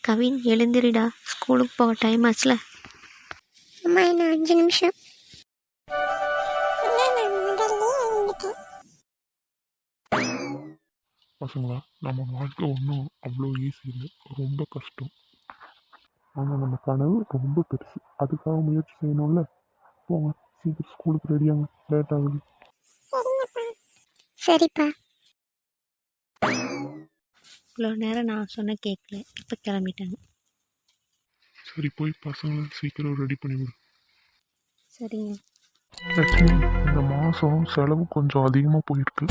கவின் எழுந்திரிடா, ஸ்கூலுக்கு போக டைம் ஆச்சுல. அம்மா என்ன 5 நிமிஷம். பசங்களா, நம்ம வாழ்க்கை ஒன்றும் அவ்வளோ ஈஸி இல்லை, ரொம்ப கஷ்டம். ஆனால் நம்ம கனவு ரொம்ப பெருசு, அதுக்காக முயற்சி செய்யணும்ல. போங்க, சீக்கிரம் ஸ்கூலுக்கு ரெடியாங்க, லேட் ஆகுது. சரிப்பா. இவ்வளோ நேரம் நான் சொன்ன கேட்கல, இப்போ கிளம்பிட்டாங்க. சரி, போய் பசங்களை சீக்கிரம் ரெடி பண்ணிவிடு. சரிங்க. லட்சுமி, இந்த மாதம் செலவு கொஞ்சம் அதிகமாக போயிருக்கு.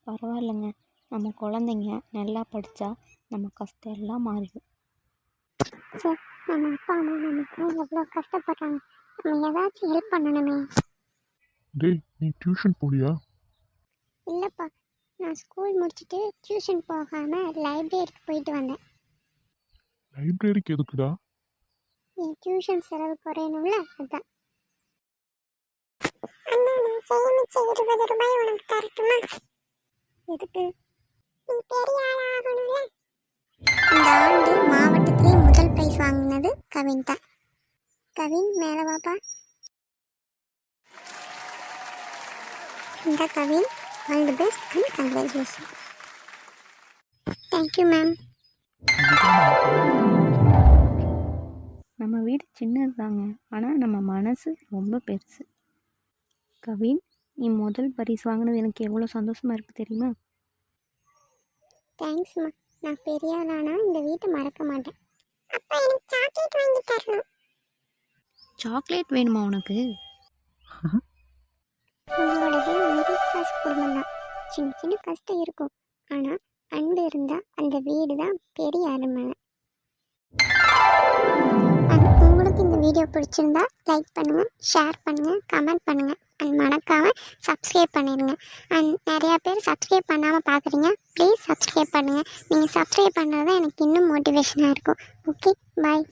பரவாயில்லைங்க, நம்ம குழந்தைங்க நல்லா படித்தா நம்ம கஷ்டம் எல்லாம் மாறிடும். சார், நம்ம அப்பா அம்மா நமக்கு எவ்வளோ கஷ்டப்படுறாங்க, நம்ம ஏதாச்சும் ஹெல்ப் பண்ணணுமே. டேய், நீ டியூஷன் போலியா? இல்லைப்பா, நான் ஸ்கூல் முடிச்சுட்டு டியூஷன் போகாமல் லைப்ரரிக்கு போயிட்டு வந்தேன். லைப்ரரிக்கு எதுக்குடா? என் டியூஷன் செலவு குறையணும்ல, அதுதான். அண்ணா, நான் சேமிச்ச 20 ரூபாய் உனக்கு தரட்டுமா? எதுக்கு? நீ பெரிய ஆள் ஆகணும்ல. இந்த ஆண்டு மாவட்டத்திலே முதல் பிரைஸ் வாங்கினது கவின் தான். கவின், மேலே வாப்பா. இந்த Kavin, all the best and congratulation. Thank you ma'am. நம்ம வீடு சின்னது தாங்க, ஆனால் நம்ம மனசு ரொம்ப பெருசு. கவின், நீ முதல் பரிசு வாங்கினது எனக்கு எவ்வளோ சந்தோஷமாக இருக்குது தெரியுமா? தேங்க்ஸ்மா. நான் பெரிய ஆளானா இந்த வீட்டை மறக்க மாட்டேன். அப்பா, எனக்கு சாக்லேட் வாங்கி தரணும். சாக்லேட் வேணுமா உனக்கு? உங்களோடது மிடில் கிளாஸ் குடும்பம் தான். சின்ன சின்ன கஷ்டம் இருக்கும், ஆனால் அன்பு இருந்தால் அந்த வீடு தான் பெரிய அருமனை. உங்களுக்கு இந்த வீடியோ பிடிச்சிருந்தா லைக் பண்ணுங்கள், ஷேர் பண்ணுங்கள், கமெண்ட் பண்ணுங்கள் அண்ட் மறக்காமல் சப்ஸ்கிரைப் பண்ணிடுங்க. அண்ட் நிறையா பேர் சப்ஸ்கிரைப் பண்ணாமல் பார்க்குறீங்க, ப்ளீஸ் சப்ஸ்கிரைப் பண்ணுங்கள். நீங்கள் சப்ஸ்கிரைப் பண்ணுறது தான் எனக்கு இன்னும் மோட்டிவேஷனாக இருக்கும். ஓகே, பாய்.